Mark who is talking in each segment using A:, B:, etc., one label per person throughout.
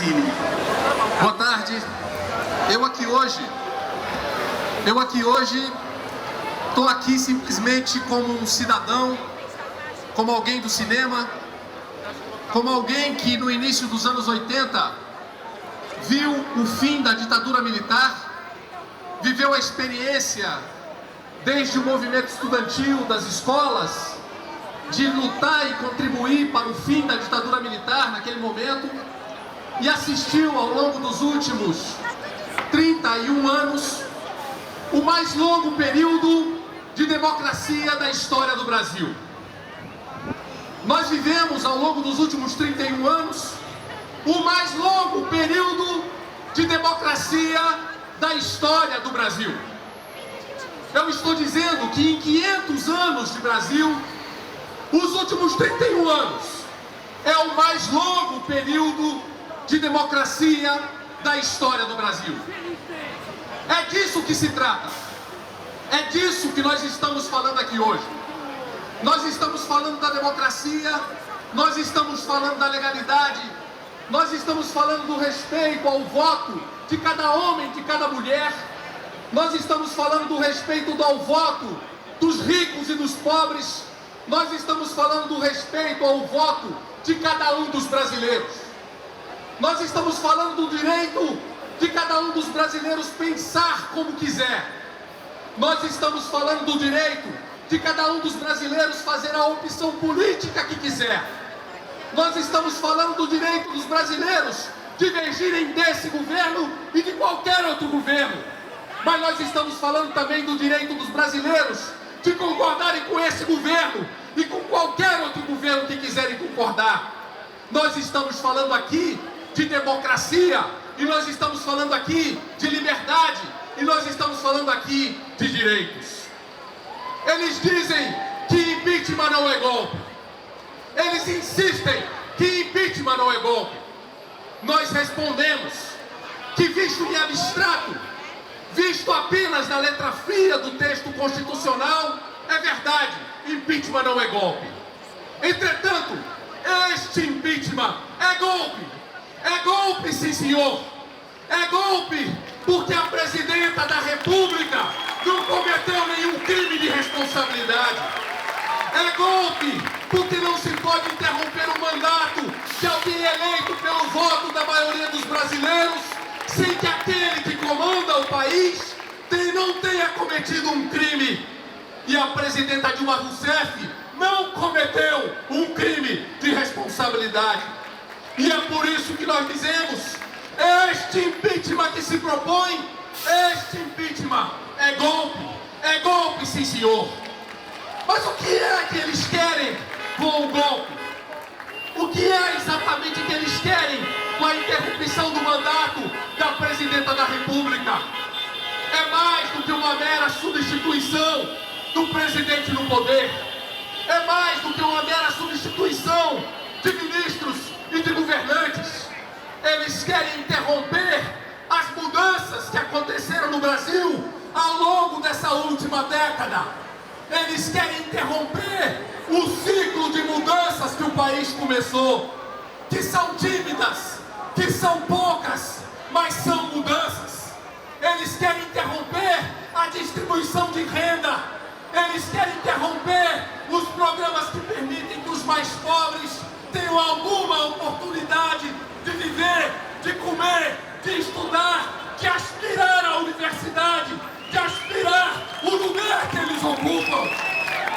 A: define.
B: Boa tarde. Eu aqui hoje estou aqui simplesmente como um cidadão, como alguém do cinema, como alguém que no início dos anos 80 viu o fim da ditadura militar, viveu a experiência desde o movimento estudantil das escolas, de lutar e contribuir para o fim da ditadura militar naquele momento, e assistiu ao longo dos últimos 31 anos o mais longo período de democracia da história do Brasil. Nós vivemos ao longo dos últimos 31 anos o mais longo período de democracia da história do Brasil. Eu estou dizendo que em 500 anos de Brasil, os últimos 31 anos é o mais longo período de democracia da história do Brasil. É disso que se trata. É disso que nós estamos falando aqui hoje. Nós estamos falando da democracia, nós estamos falando da legalidade, nós estamos falando do respeito ao voto de cada homem, de cada mulher, nós estamos falando do respeito ao voto dos ricos e dos pobres, nós estamos falando do respeito ao voto de cada um dos brasileiros. Nós estamos falando do direito de cada um dos brasileiros pensar como quiser. Nós estamos falando do direito de cada um dos brasileiros fazer a opção política que quiser. Nós estamos falando do direito dos brasileiros divergirem desse governo e de qualquer outro governo. Mas nós estamos falando também do direito dos brasileiros de concordarem com esse governo e com qualquer outro governo que quiserem concordar. Nós estamos falando aqui de democracia, e nós estamos falando aqui de liberdade, e nós estamos falando aqui de direitos. Eles dizem que impeachment não é golpe. Eles insistem que impeachment não é golpe. Nós respondemos que, visto em abstrato, visto apenas na letra fria do texto constitucional, é verdade, impeachment não é golpe. Entretanto, este impeachment é golpe. É golpe, sim senhor. É golpe porque a presidenta da República não cometeu nenhum crime de responsabilidade. É golpe porque não se pode interromper o mandato de alguém eleito pelo voto da maioria dos brasileiros sem que aquele que comanda o país não tenha cometido um crime. E a presidenta Dilma Rousseff não cometeu um crime de responsabilidade. E é por isso que nós dizemos, este impeachment que se propõe, este impeachment é golpe sim senhor. Mas o que é que eles querem com o golpe? O que é exatamente que eles querem com a interrupção do mandato da presidenta da República? É mais do que uma mera substituição do presidente no poder. É mais do que uma mera substituição de ministros e de governantes. Eles querem interromper as mudanças que aconteceram no Brasil ao longo dessa última década. Eles querem interromper o ciclo de mudanças que o país começou, que são tímidas, que são poucas, mas são mudanças. Eles querem interromper a distribuição de renda. Eles querem interromper os programas que permitem que os mais pobres tenham alguma oportunidade de viver, de comer, de estudar, de aspirar à universidade, de aspirar o lugar que eles ocupam.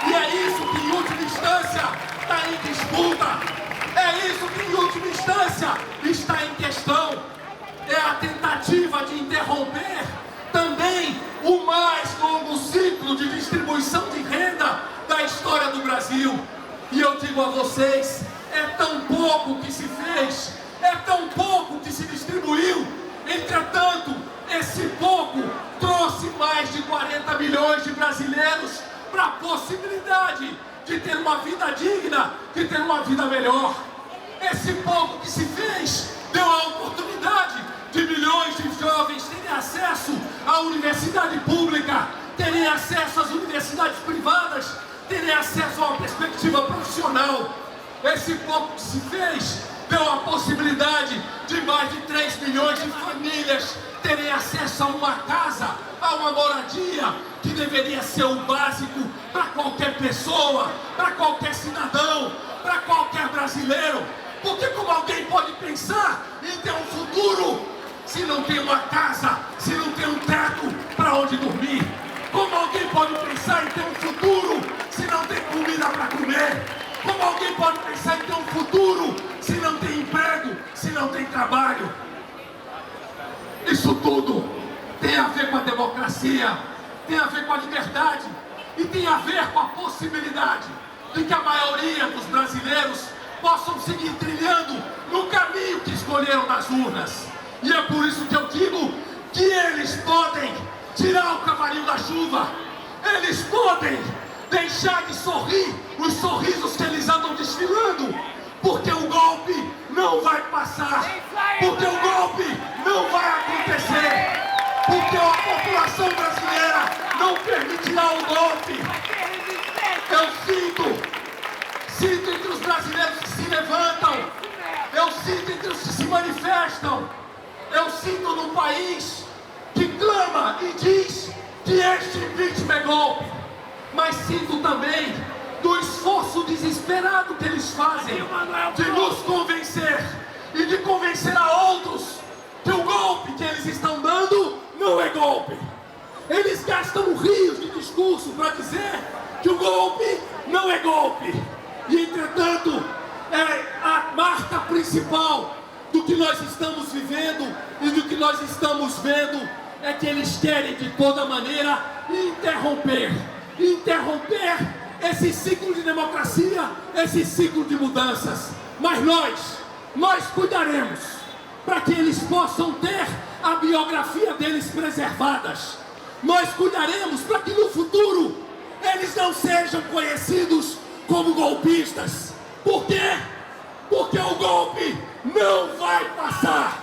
B: E é isso que em última instância está em disputa. É isso que em última instância está em questão. É a tentativa de interromper também o mais longo ciclo de distribuição de renda da história do Brasil. E eu digo a vocês, é tão pouco que se fez, é tão pouco que se distribuiu. Entretanto, esse pouco trouxe mais de 40 milhões de brasileiros para a possibilidade de ter uma vida digna, de ter uma vida melhor. Esse pouco que se fez deu a oportunidade de milhões de jovens terem acesso à universidade pública, terem acesso às universidades privadas, terem acesso a uma perspectiva profissional. Esse pouco que se fez deu a possibilidade de mais de milhões de famílias terem acesso a uma casa, a uma moradia, que deveria ser o básico para qualquer pessoa, para qualquer cidadão, para qualquer brasileiro. Porque como alguém pode pensar em ter um futuro se não tem uma casa, se não tem um teto para onde dormir? Como alguém pode pensar em ter um futuro se não tem comida para comer? Como alguém pode pensar em ter um futuro se não tem emprego, se não tem trabalho? Isso tudo tem a ver com a democracia, tem a ver com a liberdade e tem a ver com a possibilidade de que a maioria dos brasileiros possam seguir trilhando no caminho que escolheram nas urnas. E é por isso que eu digo que eles podem tirar o cavalinho da chuva, eles podem deixar de sorrir os sorrisos que eles andam desfilando, porque o golpe não vai passar, porque o golpe não vai acontecer, porque a população brasileira não permitirá o golpe. Eu sinto entre os brasileiros que se levantam, eu sinto entre os que se manifestam, eu sinto num país que clama e diz que este impeachment é golpe, mas sinto também do esforço desesperado que eles fazem de nos convencer e de convencer a outros que o golpe que eles estão dando não é golpe. Eles gastam rios de discurso para dizer que o golpe não é golpe. E entretanto, a marca principal do que nós estamos vivendo e do que nós estamos vendo é que eles querem de toda maneira interromper esse ciclo de democracia, esse ciclo de mudanças. Mas nós cuidaremos para que eles possam ter a biografia deles preservadas. Nós cuidaremos para que no futuro eles não sejam conhecidos como golpistas. Por quê? Porque o golpe não vai passar.